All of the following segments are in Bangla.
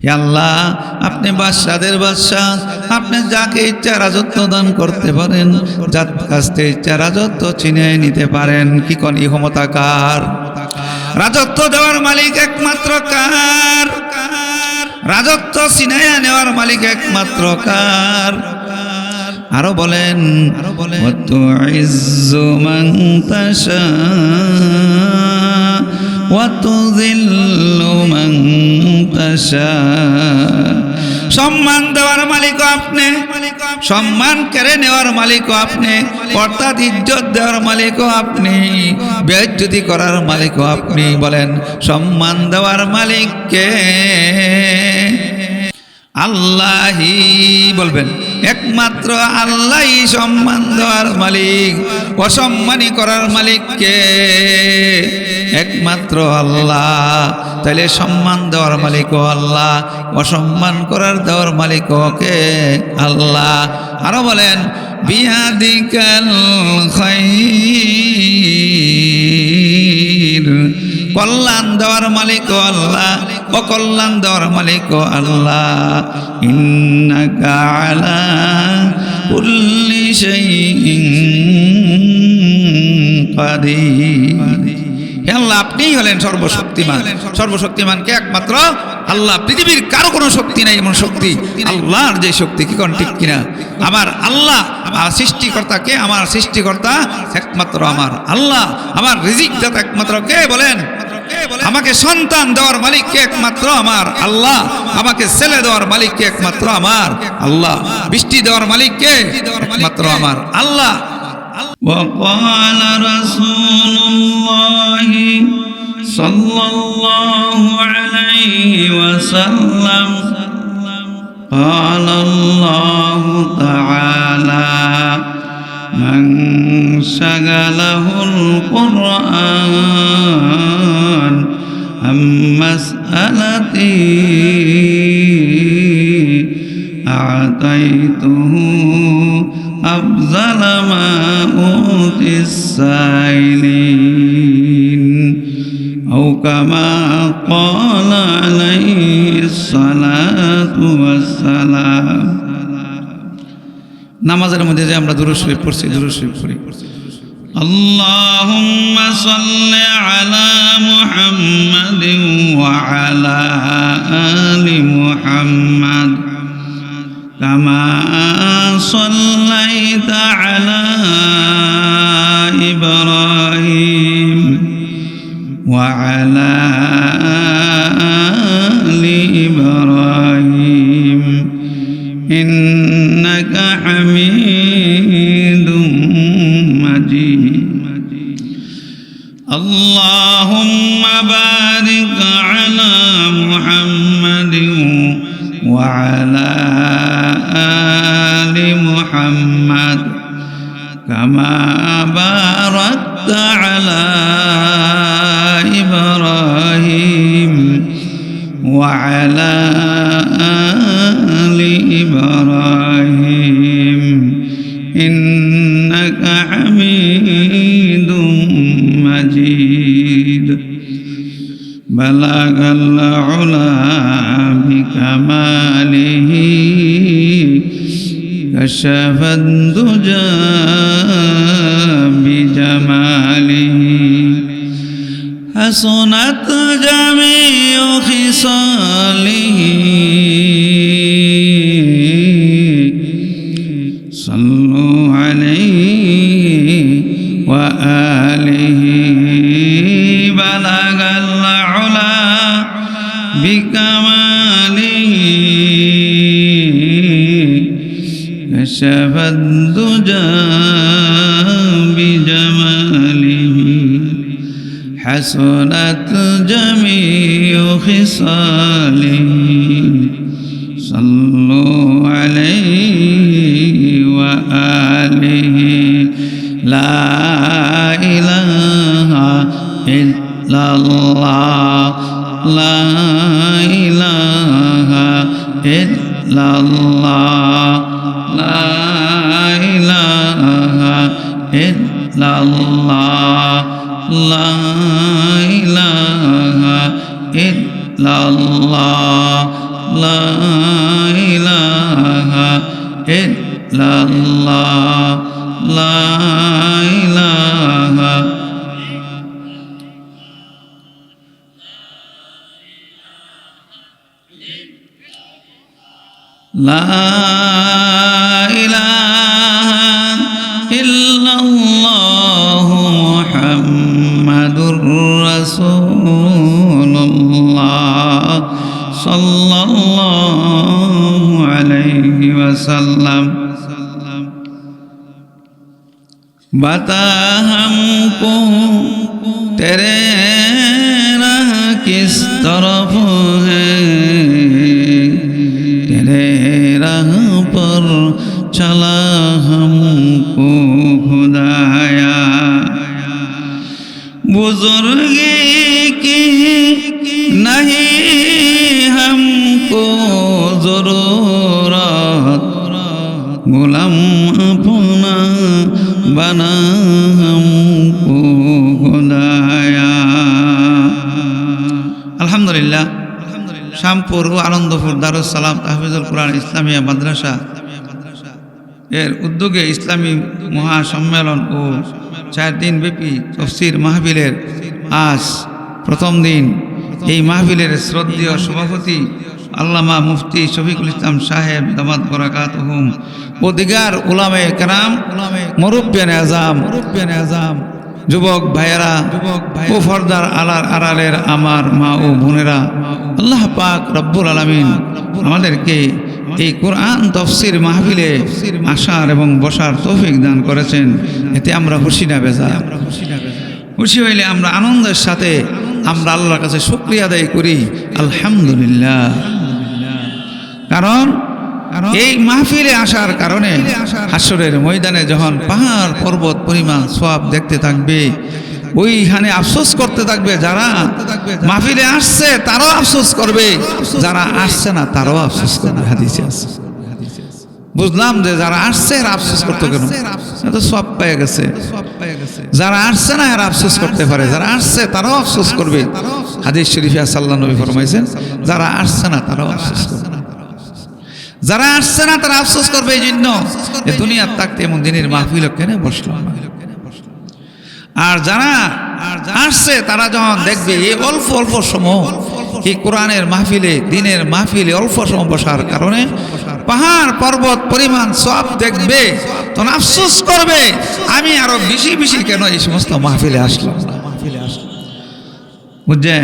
হে আল্লাহ, আপনি বাদশাদের বাদশাহ, আপনি যাকে ইচ্ছা রাজত্ব দান করতে পারেন, যার কাছ থেকে ইচ্ছা রাজত্ব ছিনিয়ে নিতে পারেন। কি কোন এই ক্ষমতা কার? রাজত্ব দেওয়ার মালিক একমাত্র কার? রাজত্ব ছিনিয়ে নেওয়ার মালিক একমাত্র কার? আরো বলেন, ওয়াতুইজ্জু মান তাশা ওয়াতুযিল্লু মান তাশা। সম্মান দেওয়ার মালিক আপনি, সম্মান কেড়ে নেওয়ার মালিক আপনি, অর্থাৎ ইজ্জত দেওয়ার মালিক আপনি, বেইজ্জতি করার মালিক আপনি। বলেন, সম্মান দেওয়ার মালিক কে? আল্লাহি। বলবেন, একমাত্র আল্লাহই সম্মান দেওয়ার মালিক। অসম্মানী করার মালিক কে? একমাত্র আল্লাহ। তাইলে সম্মান দেওয়ার মালিকও আল্লাহ, অসম্মান করার দেওয়ার মালিকও কে? আল্লাহ। আরো বলেন, বিয়াদিকাল খাইর। কল্যাণ দেওয়ার মালিকও আল্লাহ, অকল্যাণ দেওয়ার মালিকও আল্লাহ। ইন্নাকা আলা কুল্লি শাইইন কাদির। হে আল্লাহ, আপনিই হলেন সর্বশক্তিমান। সর্বশক্তিমানকে একমাত্র আল্লাহ। পৃথিবীর কারো কোনো শক্তি নাই এমন শক্তি আল্লাহর যে শক্তি। কি কোন ঠিক কিনা? আমার আল্লাহ সৃষ্টিকর্তা কে? আমার সৃষ্টিকর্তা একমাত্র আমার আল্লাহ। আমার রিজিক দাতা একমাত্র কে? বলেন, আমাকে সন্তান দেওয়ার মালিক কে? একমাত্র আমার আল্লাহ। আমাকে ছেলে দেওয়ার মালিক কে? একমাত্র আমার আল্লাহ। বৃষ্টি দেওয়ার মালিক কে? একমাত্র আমার আল্লাহ। وقال رسول الله صلى الله عليه وسلم قال الله تعالى من شغله القرآن عن مسألتي أعطيته أفضل ما أوتي السائلين أو كما قال عليه الصلاة والسلام। নামাজের মধ্যে যে আমরা দুরূদ শরীফ পড়ছি, দুরূদ শরীফ পড়ি। আল্লাহুম্মা সাল্লি আলা মুহাম্মাদিন ওয়া আলা আলি মুহাম্মাদ কামা সাল্লাইতা আলা ইব্রাহিম ওয়া আলা আলি ইব্রাহিম ইন্নাকা হামিদুম মাজিদ। আল্লাহুম্মা বারিক আলা মুহাম্মাদিন ওয়া আলা আলি মুহাম্মাদ কামা বারাকতা আলা ইব্রাহিম ওয়া আলা আলি ইব্রাহিম ইন্নাকা হামিদুম মাজিদ। বালাগাল উলা বিকামালিহি কাশাফাদ দুজা বিজামালিহি হাসনাত জামিউ খিসালিহি সাল্লু আলাইহি ওয়া আলিহি। বালাগাল উলা বিকামালিহি কাশাফাদ দুজা বিজামালিহি হাসনাত জামিউ খিসালিহি সাল্লু আলাইহি ওয়া আলিহি। লা ইলাহা ইল্লাল্লাহ লা ইলাহা ইল্লাল্লাহ লা ইলাহা ইল্লাল্লাহ লা ইলাহা ইল্লাল্লাহ লা ইলাহা ইল্লাল্লাহ লা ইলাহা লা ইলাহা ইল্লাল্লাহ মুহাম্মাদুর রাসূলুল্লাহ সাল্লাল্লাহু আলাইহি ওয়াসাল্লাম बता हमको तेरे राह किस तरफ है तेरे राह पर चला हमको खुदाया बुजुर्गी की नहीं हमको जरूरत गुलाम अपना बना हमको खुदाया अल्हम्दुलिल्लाह शामपुर व आनंदपुर दारुस सालाम ताहफिजुल कुरान इस्लामिया माद्रासा এর উদ্যোগে ইসলামী মহাসম্মেলন ও 4 দিন ব্যাপী তাফসীর মাহফিলের আজ প্রথম দিন। এই মাহফিলের শ্রদ্ধেয় সভাপতি আল্লামা মুফতি শফিকুল ইসলাম সাহেব দামাত বরাকাতুহুম ও দিগার উলামায়ে কেরাম মুরব্বিয়ানে আযাম যুবক ভাইয়েরা ও ফরদার আড়ালের আমার মা ও বোনেরা, আল্লাহ পাক রব্বুল আলামিন আমাদেরকে এই কোরআন তাফসীর মাহফিলে আসার এবং বসার তৌফিক দান করেছেন। এতে আমরা খুশি না বেজার? খুশি হইলে আমরা আনন্দের সাথে আমরা আল্লাহর কাছে শুকরিয়া আদায় করি আলহামদুলিল্লাহ। কারণ এই মাহফিলে আসার কারণে হাসরের ময়দানে যখন পাহাড় পর্বত পরিমাণ সওয়াব দেখতে থাকবে, ওইখানে আফসোস করতে থাকবে, যারা মাহফিলে আসছে তারাও আফসোস করবে, যারা আসছে না তারাও আফসোস করবে। হাদিসে আছে। বুঝলাম যে যারা আসছে এরা আফসোস করতে কেন, তো সওয়াব পেয়ে গেছে। যারা আসছে না এরা আফসোস করতে পারে, যারা আসছে তারাও আফসোস করবে। হাদিস শরীফে আল্লাহর নবী ফরমাইছেন যারা আসছে না তারাও আফসোস করবে। যারা আসছে না তারা আফসোস করবে। এই জন্য দুনিয়ার থাকতে এমন দিনের মাহফিল কেন বসলাম। আর যারা আসছে তারা যখন দেখবে এই অল্প অল্প সময় এই কোরআনের মাহফিলে, দিনের মাহফিলে অল্প সময় বসার কারণে পাহাড় পর্বত পরিমাণ সওয়াব দেখবে, তখন আফসোস করবে আমি আরো বেশি বেশি কেন এই সমস্ত মাহফিলে আসলাম। বুঝছেন?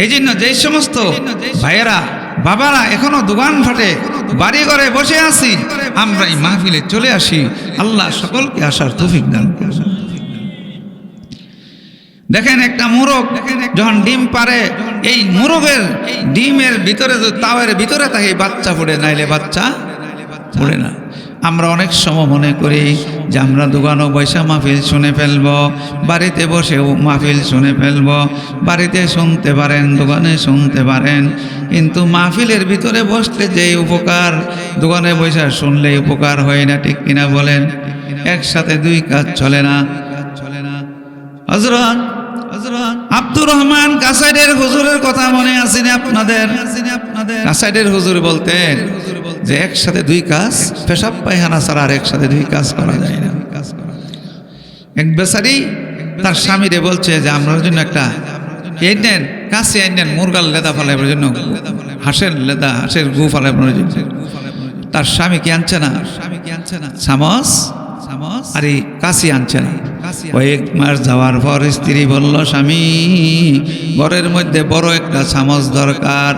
এই জন্য যে সমস্ত ভাইয়েরা বাবারা এখনো দোকান ফাটে বাড়ি ঘরে বসে আছি, আমরা এই মাহফিলে চলে আসি। আল্লাহ সকলকে আসার তৌফিক দান করুন। দেখেন একটা মোরগ যখন ডিম পারে, এই মোরগের ডিমের ভিতরে তাওয়ের ভিতরে থাকে বাচ্চা পড়ে, নাইলে বাচ্চা পড়ে না। আমরা অনেক সময় মনে করি যে আমরা দোকানও বৈশা মাহফিল শুনে ফেলব, বাড়িতে বসেও মাহফিল শুনে ফেলব। বাড়িতে শুনতে পারেন, দোকানে শুনতে পারেন, কিন্তু মাহফিলের ভিতরে বসলে যে উপকার দোকানে বৈশা শুনলে উপকার হয় না, ঠিক কিনা বলেন? একসাথে দুই কাজ চলে না। হযরত আব্দুর রহমান কাসাইদের হুজুরের কথা মনে আছে না আপনাদের? কাসাইদের হুজুর বলতেন যে একসাথে দুই কাজ, পেশাব পায়খানা ছাড়া আর একসাথে দুই কাজ করা যায় না। এক বেচারি তার স্বামীরে বলছে যে আমরা জন্য একটা এই নেন, কাছে নেন, মুরগার লেদা ফালাইবার জন্য, হাঁসের লেদা, হাঁসের গু ফালাইবার জন্য। তার স্বামী কি আনছে না? চামচ আর এই কাশি আনছে না। কয়েক মাস যাওয়ার পর স্ত্রী বলল, স্বামী ঘরের মধ্যে বড় একটা চামচ দরকার,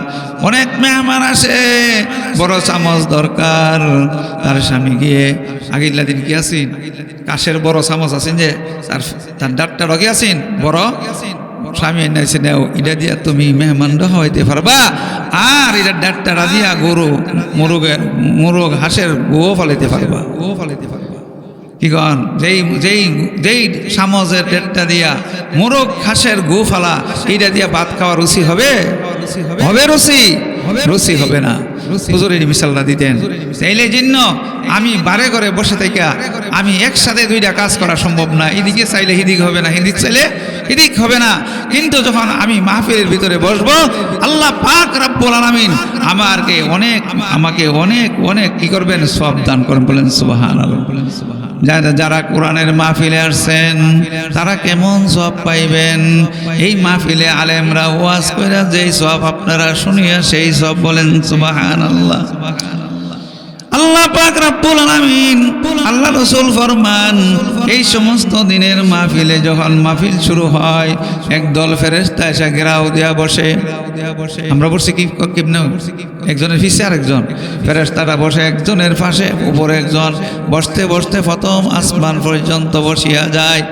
অনেক মেহমান আসে, বড় চামচ দরকার। তার স্বামী গিয়ে আগিলা দিন কি আছেন, কাশের বড় চামচ আছেন যে তার ডাক্তার রগে আছেন বড়, স্বামী এনাইছে নেও, এটা দিয়া তুমি মেহমানরা হইতে পারবা, আর এটা ডাক্তার দিয়া গরু মোরগ হাঁসের গো ফলাইতে পারবা। কি কন? যেই চামচের ডেটটা দিয়া মোরগ হাঁসের গো ফালা, এইটা দিয়া ভাত খাওয়া রুচি হবে? হবে রুচি? রুচি হবে না। হুজুরের মিশালটা দিতেন। তাইলে জন্য আমি বারে ঘরে বসে থেকে আমি একসাথে দুইটা কাজ করা সম্ভব না। এদিকে চাইলে হিদিক হবে না, হিদিক চাইলে হিদিক হবে না। কিন্তু যখন আমি মাহফিলের ভিতরে বসবো, আল্লাহ পাক রব্বুল আলামিন আমাকে অনেক অনেক কি করবেন, সওয়াব দান করবেন। বলেন সুবহানাল্লাহ। যারা কোরআনের মাহফিলে আসছেন তারা কেমন সওয়াব পাইবেন? এই মাহফিলে আলেমরা ওয়াজ কইরা যেই সওয়াব আপনারা শুনিয়া সেই সওয়াব। বলেন সুবহানাল্লাহ। আল্লাহ পাক রব্বুল আলামিন, আল্লাহ রাসূল ফরমান, এই সমস্ত দিনের মাহফিলে যখন মাহফিল শুরু হয়, একদল ফেরেশতা এসে ঘেরাও দিয়া বসে। আমরা বসে কি না, একজনের পিছে আরেকজন ফেরেশতারা বসে, একজনের পাশে উপরে একজন। বসতে বসতে প্রথম আসমান পর্যন্ত বসিয়া যায়।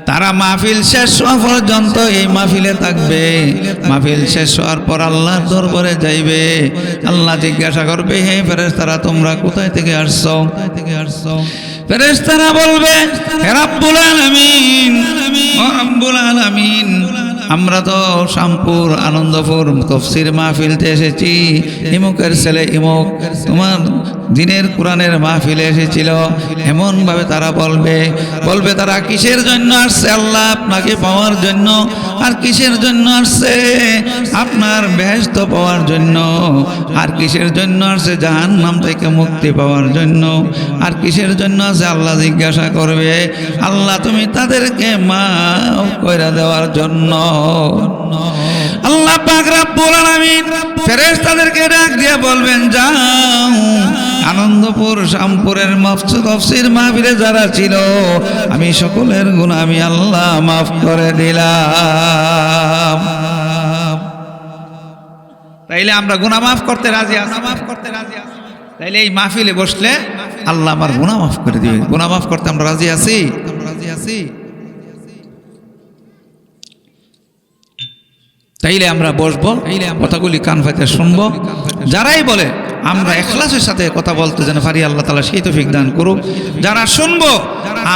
তারা মাহফিল শেষ হওয়া পর্যন্ত এই মাহফিলে থাকবে। মাহফিল শেষ হওয়ার পর আল্লাহর দরবারে যাইবে। আল্লাহ জিজ্ঞাসা করবে, হে ফেরেশতারা, তোমরা কোথায় থেকে আসছো? ফেরেশতারা বলবে, হে রব্বুল আলামিন, ও রব্বুল আলামিন, আমরা তো শামপুর আনন্দপুর তফসির মাহফিলতে এসেছি। ইমুকের ছেলে ইমুক তোমার দিনের কোরআনের মাহফিলে এসেছিল। এমনভাবে তারা বলবে তারা কিসের জন্য আসছে? আল্লাহ আপনাকে পাওয়ার জন্য। আর কিসের জন্য আসছে? আপনার বেহেশত পাওয়ার জন্য। আর কিসের জন্য আসছে? জাহান্নাম থেকে মুক্তি পাওয়ার জন্য। আর কিসের জন্য আছে? আল্লাহ জিজ্ঞাসা করবে, আল্লাহ তুমি তাদেরকে মাফ করে দেওয়ার জন্য। আল্লাহ পাক রব্বুল আলামিন ফেরেশতাদেরকে ডাক দিয়ে বলবেন, যাও আনন্দপুর শামপুরের তফসির মাহফিলে যারা ছিল, আমি সকলের গুনাহ আমি আল্লাহ মাফ করে দিলাম। তাইলে আমরা গুনাহ মাফ করতে রাজি আছি। তাইলে এই মাহফিলে বসলে আল্লাহ আমার গুনাহ মাফ করে দিবে। গুনাহ মাফ করতে আমরা রাজি আছি। তাইলে আমরা বসবো, কথাগুলি কান পাতে শুনবো। যারাই বলে আমরা ইখলাসের সাথে কথা বলতে যেন পারি, আল্লাহ তাআলা সেই তৌফিক দান করুক। যারা শুনবো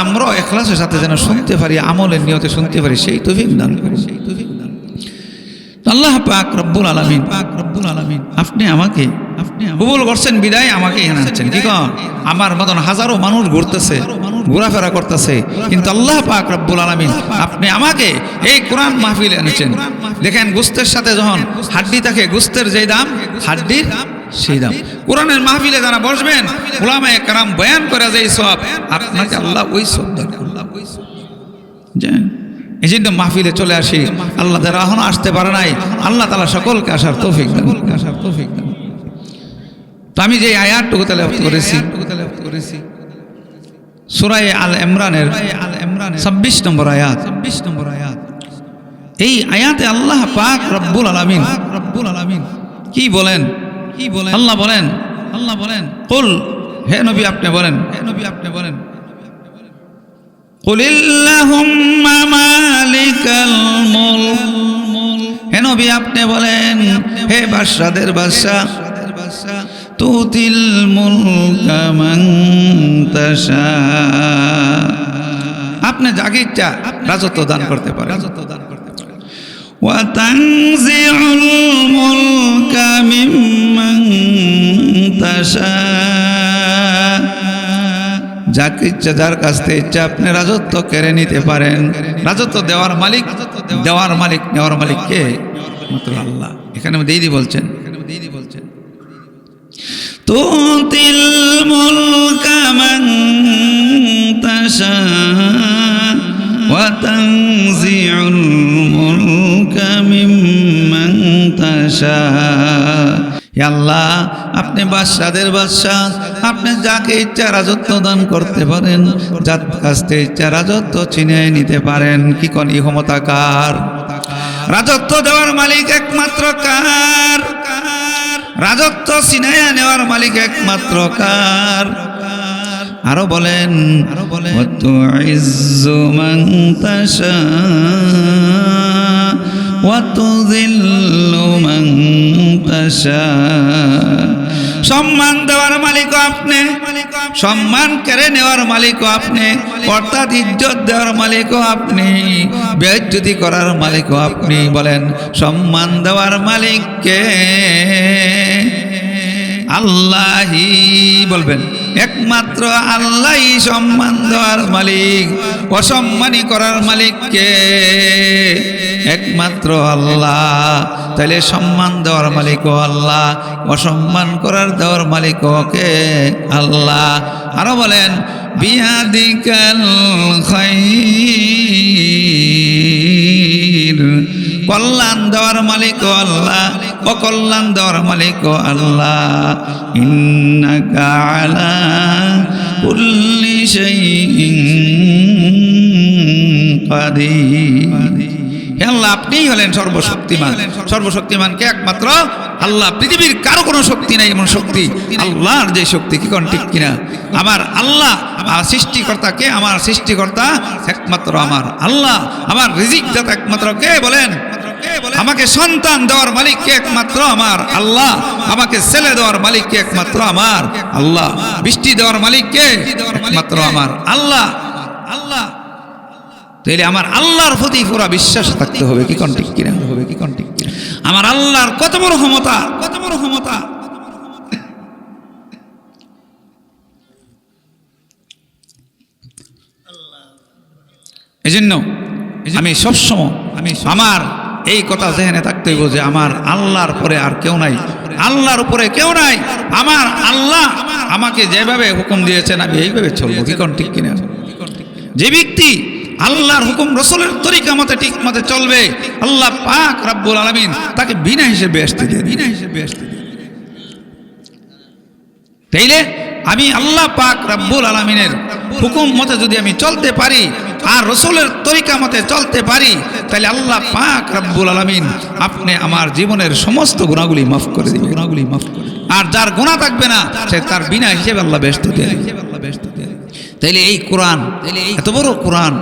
আমরা ইখলাসের সাথে যেন শুনতে পারি, আমলের নিয়তে শুনতে পারি, সেই তৌফিক দান করুক আল্লাহ পাক রব্বুল আলামিন। আপনি আমাকে কবুল করছেন বিদায় আমাকে এখানে আনছেন। কি কন, আমার মতন হাজারো মানুষ ঘুরতেছে, ঘোরাফেরা করতেছে, কিন্তু আল্লাহ পাক রব্বুল আলামিন আপনি আমাকে এই কোরআন মাহফিলে এনেছেন। দেখেন, গোস্তের সাথে যখন হাড্ডি থাকে, গোস্তের যেই দাম হাড্ডির সেই দাম। কোরআনের মাহফিলে যারা বসবেন, উলামায়ে কেরাম বয়ান করে যেই সওয়াব, আপনাকে আল্লাহ ওই সওয়াব দান করবেন। এই জন্য মাহফিলে চলে আসি। আল্লাহ যারা এখনো আসতে পারে নাই, আল্লাহ তাআলা সকলকে আসার তৌফিক দান। তো আমি যে আয়াতটুকু তেলাওয়াত করেছি সূরা আল ইমরানের 26 নম্বর আয়াত। এই আয়াতে আল্লাহ পাক রব্বুল আলামিন কি বলেন? আল্লাহ বলেন, কুল, হে নবী আপনি বলেন, কুলিল্লাহুম্মা মালিকাল মুলক, হে নবী আপনি বলেন, হে বাদশাদের বাদশা, তুতিল মুলকা মান তাশা, আপনি যাকে ইচ্ছা রাজত্ব দান করতে পারেন। ওয়া তানজিউল মুলকা মিম্মান তাশা, যাকে ইচ্ছা যার কাছ থেকে ইচ্ছা আপনি রাজত্ব কেড়ে নিতে পারেন। রাজত্ব দেওয়ার মালিক নেওয়ার মালিক কে? মাত্র আল্লাহ। এখানে দিদি বলছেন, তুতিল মুলকা মান তাশা ওয়া তানজিউল মুলকা মিম্মান তাশা। আল্লাহ আপনি বাদশাদের বাদশা, আপনি যাকে ইচ্ছা রাজত্ব দান করতে পারেন, যার কাছ থেকে ইচ্ছা রাজত্ব ছিনিয়ে নিতে পারেন। কি কোন এই ক্ষমতা কার? রাজত্ব দেওয়ার মালিক একমাত্র কার? রাজত্ব ছিনিয়ে নেওয়ার মালিক একমাত্র কার? আরো বলেন, তুইজ্জু মান তাশা ওয়া তুযিল্লু মান তাশা, সম্মান দেওয়ার মালিকও আপনি, সম্মান কেড়ে নেওয়ার মালিকও আপনি, অর্থাৎ ইজ্জত দেওয়ার মালিকও আপনি, বেইজ্জতি করার মালিকও আপনি। বলেন সম্মান দেওয়ার মালিককে? আল্লাহই। বলবেন একমাত্র আল্লাহই সম্মান দেওয়ার মালিক। অসম্মানী করার মালিককে? একমাত্র আল্লাহ। তাহলে সম্মান দেওয়ার মালিকও আল্লাহ, অসম্মান করার দেওয়ার মালিকও কে? আল্লাহ। আরো বলেন বিয়াদিকাল খাইর। কল্যাণ দেওয়ার মালিকও আল্লাহ, অকল্যাণ দেওয়ার মালিকও আল্লাহ। ইন্নাকা আলা কুল্লি শাইইন কাদির। আল্লাহ আপনিই হলেন সর্বশক্তিমান। সর্বশক্তিমানকে একমাত্র আল্লাহ। পৃথিবীর কারো কোনো শক্তি নাই এমন শক্তি আল্লাহর যে শক্তি। কি কোন ঠিক কিনা? আমার আল্লাহ সৃষ্টিকর্তাকে, আমার সৃষ্টিকর্তা একমাত্র আমার আল্লাহ। আমার রিজিক দাতা একমাত্র কে? বলেন আমাকে সন্তান দেওয়ার মালিক কে? একমাত্র আমার আল্লাহ। আমাকে ছেলে দেওয়ার মালিক কে? একমাত্র আমার আল্লাহ। বৃষ্টি দেওয়ার মালিক কে? একমাত্র আমার আল্লাহ। আল্লাহ। তাইলে আমার আল্লাহর প্রতি পুরা বিশ্বাস থাকতে হবে। কি কোন ঠিক কিনা? হবে কি কোন ঠিক কিনা? আমার আল্লাহর কত বড় ক্ষমতা, কত বড় ক্ষমতা। এজন্য আমি সবসময় আমার এই কথা জেনে থাকতে হইব যে আমার আল্লাহর পরে আর কেউ নাই, আল্লাহর উপরে কেউ নাই। আমার আল্লাহ আমাকে যেভাবে হুকুম দিয়েছেন আমি এইভাবে চলবো। কি কোন ঠিক কিনা? যে ব্যক্তি আল্লাহর হুকুম রাসূলের তরিকা মতে ঠিক মতে চলবে, আল্লাহ পাক রব্বুল আলামিন তাকে বিনা হিসেবে বেহেশতে দেন, বিনা হিসেবে বেহেশতে দেন। তাইলে আমি আল্লাহ পাক রব্বুল আলামিনের হুকুম মতে যদি আমি চলতে পারি আর রাসূলের তরিকা মতে চলতে পারি, তাহলে আল্লাহ পাক রব্বুল আলামিন আপনি আমার জীবনের সমস্ত গুনাহগুলি মাফ করে দিবেন, গুনাহগুলি মাফ করে। আর যার গুনাহ থাকবে না সে তার বিনা হিসেবে আল্লাহ বেহেশতে দেন। তাইলে এই কোরআন, এত বড় কোরআন,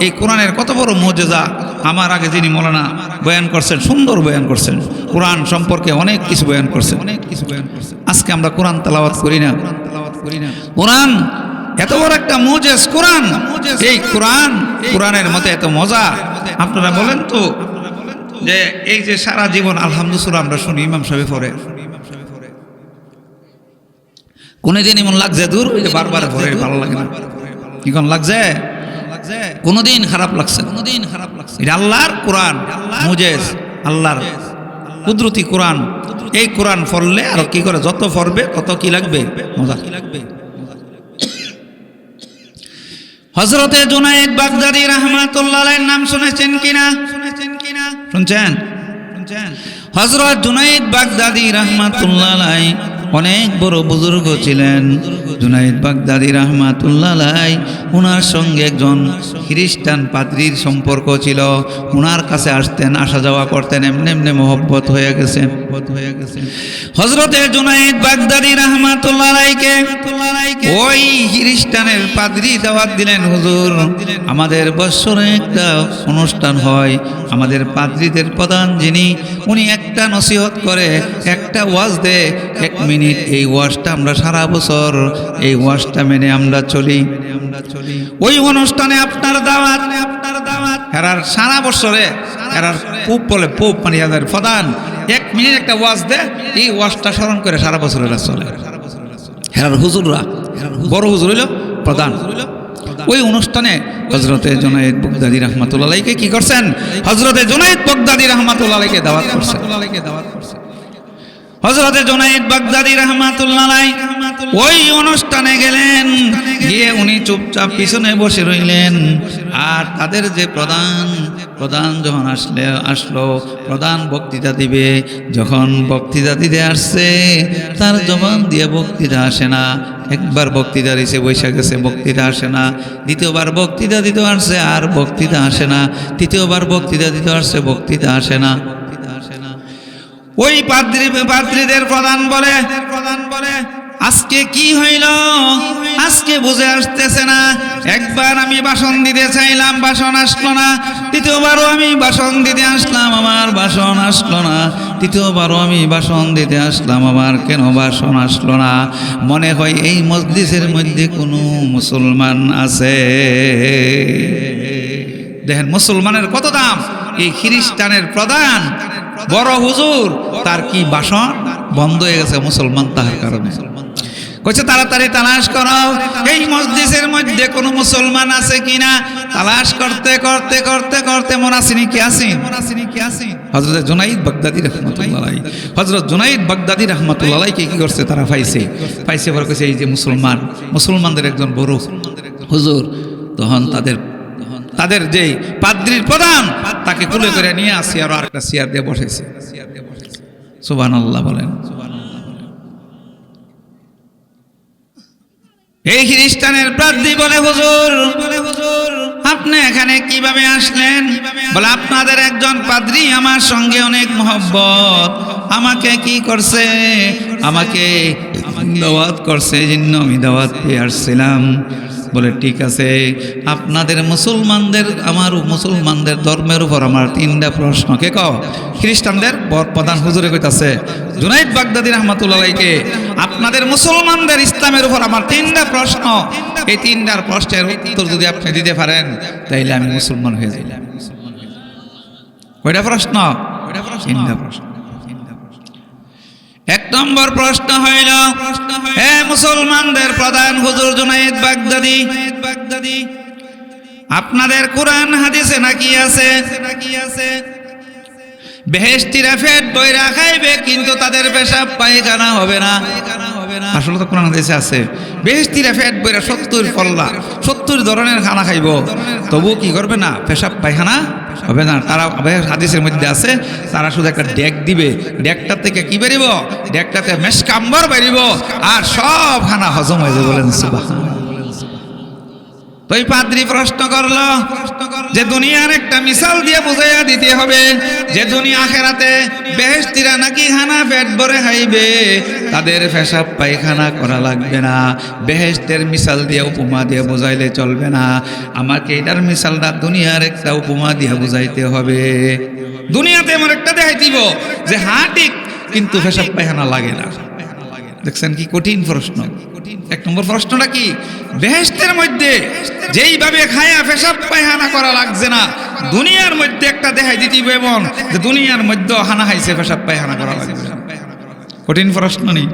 এই কোরআনের কত বড় মুজিজা। আমার আগে যিনি মৌলানা বয়ান করছেন, সুন্দর বয়ান করছেন, কোরআন সম্পর্কে অনেক কিছু বয়ান করছেন, অনেক কিছু বয়ান করছেন। আজকে আমরা কোরআন তেলাওয়াত করি না। কোরআন এত বড় একটা মুজিজ কোরআন। এই কোরআন, কোরআনের মতে এত মজা। আপনারা বলেন তো যে এই যে সারা জীবন আলহামদুলিল্লাহ আমরা শুনি, ইমাম সাহেব পড়ে, কোনদিন এমন লাগছে দূর ওই যে বারবার পড়ে ভালো লাগে না? কি কোন লাগছে? কোনদিন খারাপ লাগছে? কোনদিন খারাপ লাগছে? এটা আল্লাহর কোরআন, মুজিজ, আল্লাহর কুদরতি কোরআন। এই কোরআন পড়লে আর কি করে, যত পড়বে তত কি লাগবে? মজা লাগবে। হযরতে জুনায়েদ বাগদাদী রাহমাতুল্লাহ আলাইহির নাম শুনেছেন কিনা? শুনছেন? হযরত জুনায়েদ বাগদাদী রাহমাতুল্লাহ আলাইহি অনেক বড় বুজুর্গ ছিলেন। জুনায়েদ বাগদাদী রাহমাতুল্লাহ আলাইহি ওনার সঙ্গে একজন খ্রিস্টান পাদ্রীর সম্পর্ক ছিল। ওনার কাছে আসতেন, আসা যাওয়া করতেন, এমনি এমনি মহব্বত হয়ে গেছে। হযরতে জুনায়েদ বাগদাদী রাহমাতুল্লাহ আলাইহিকে ওই খ্রিস্টানের পাদ্রী দাওয়াত দিলেন, হুজুর আমাদের বৎসরে একটা অনুষ্ঠান হয়, আমাদের পাদ্রীদের প্রধান যিনি উনি একটা নসিহত করে, একটা ওয়াজ দেয় 1 মিনিট। এই ওয়াজটা আমরা সারা বছর এই ওয়াজটা মেনে আমরা চলি। ওই অনুষ্ঠানে আপনার দাওয়াত, এরার সারা বছরে এরার পোপ বলে, পোপ মানে এদের প্রধান 1 মিনিট একটা ওয়াজ দেয়, এই ওয়াজটা স্মরণ করে সারা বছর এরা চলে। এরার হুজুররা, বড় হুজুর হইল প্রধান। ওই অনুষ্ঠানে হযরতে জুনায়েদ বাগদাদী রাহমাতুল্লাহ আলাইহিকে কি করছেন? হযরতে জুনায়েদ বাগদাদী রাহমাতুল্লাহ আলাইহিকে দাওয়াত করছেন। হযরতে জুনায়েদ বাগদাদী রাহমাতুল্লাহ আলাইহি ওই অনুষ্ঠানে গেলেন, গিয়ে উনি চুপচাপ পিছনে বসে রইলেন। আর তাদের যে প্রধান যখন আসলো প্রধান বক্তৃতা দিবে, যখন বক্তৃতা দিতে আসছে তার জবান দিয়ে বক্তৃতা আসে না। একবার বক্তৃতা দিছে, বৈশা গেছে, বক্তৃতা আসে না। দ্বিতীয়বার বক্তৃতা দিতে আসছে, আর বক্তৃতা আসে না। তৃতীয়বার বক্তৃতা দিতে আসছে, বক্তৃতা আসে না। ওই পাদ্রীদের প্রধান বলে, আজকে কি হইল? আজকে বুঝে আসতেছে না। একবার আমি ভাষণ দিতে চাইলাম, ভাষণ আসলো না। দ্বিতীয়বারও আমি ভাষণ দিতে আসলাম, আমার ভাষণ আসলো না। তৃতীয়বারও আমি ভাষণ দিতে আসলাম, আমার কেন ভাষণ আসলো না? মনে হয় এই মজলিসের মধ্যে কোনো মুসলমান আছে। দেখেন মুসলমানের কত দাম। এই খ্রিস্টানের প্রধান বড় হুজুর, তার কি ভাষণ বন্ধ হয়ে গেছে মুসলমান তাহার কারণে। কইছে তাড়াতাড়ি তালাশ করো এই মসজিদের মধ্যে কোনো মুসলমান আছে কিনা। তালাশ করতে করতে করতে করতে মোনাসিনী কি আছেন? হযরত জুনাইদ বাগদাদী রাহমাতুল্লাহ আলাইহি, হযরত জুনাইদ বাগদাদী রাহমাতুল্লাহ আলাইহি কি করছে তারা পাইছে বলে কইছে এই যে মুসলমানদের একজন বড় হুজুর। তখন তাদের যে পাদ্রীর প্রধান তাকে কুলে করে নিয়ে আসি আর একটা চেয়ার দিয়ে বসেছে। সুবহানাল্লাহ বলেন। এই খ্রিস্টানের পাদ্রী বলে হুজুর আপনি এখানে কিভাবে আসলেন? বলে আপনাদের একজন পাদ্রী আমার সঙ্গে অনেক মহব্বত, আমাকে কি করছে, আমাকে দাওয়াত করছে, এই জন্য আমি দাওয়াত পেয়ে আসছিলাম। বলে ঠিক আছে, আপনাদের মুসলমানদের ধর্মের উপর আমার 3টা প্রশ্ন। কে কও? খ্রিস্টানদের প্রধান হুজুরে কইতাছে জুনাইদ বাগদাদী রাহমাতুল্লাহ আলাইহিকে, আপনাদের মুসলমানদের ইসলামের উপর আমার 3টা প্রশ্ন। এই 3টার প্রশ্নের উত্তর যদি আপনি দিতে পারেন তাইলে আমি মুসলমান হয়ে যাই। কয়টা প্রশ্ন? 3টা প্রশ্ন। 1 নম্বর প্রশ্ন হইল, হে মুসলমানদের প্রধান হুজুর জুনাইদ বাগদাদী, আপনাদের কোরআন হাদিসে নাকি আছে বেহেশতিরা পেট বইরা খাইবে কিন্তু তাদের পেশাব পায়খানা হবে না? আসলে তো কোরআন হাদিসে আছে বেহেশতিরা পেট বইরা 70 ধরনের খানা খাইব, তবু কি করবে না? পেশাব পায়খানা হবে না। তারা হাদিসের মধ্যে আছে তারা শুধু একটা ডেক দিবে, ডেকটা থেকে কি বেরিব? ডেকটাতে মেশকাম্বর বেরিব আর সব খানা হজম হয়ে যাবে। বলেন সুবহানাল্লাহ। তো এই পাদ্রী প্রশ্ন করলো যে দুনিয়ার একটা মিসাল দিয়ে বুঝাইয়া দিতে হবে যে দুনিয়া আখেরাতে বেহেশতিরা নাকি খানা পেট ভরে খাইবে, তাদের পেশাব পায়খানা করা লাগবে না। বেহেশতের মিসাল দিয়ে উপমা দিয়ে বুঝাইলে চলবে না, আমাকে এটার মিসালটা দুনিয়ার একটা উপমা দিয়ে বুঝাইতে হবে। দুনিয়াতে এমন একটা দেখাই দিব যে হ্যাঁ ঠিক, কিন্তু পেশাব পায়খানা লাগে না। দেখছেন কি কঠিন প্রশ্ন। 1 নম্বর প্রশ্নটা কি? বেহেশতের মধ্যে যেইভাবে খায়া পেশাব পায়খানা করা লাগছে না, দুনিয়ার মধ্যে একটা দেখাই দিতে এমন যে দুনিয়ার মধ্যে হানা খাইছে পেশাব পায়খানা করা লাগছে না। কঠিন প্রশ্ন নেই?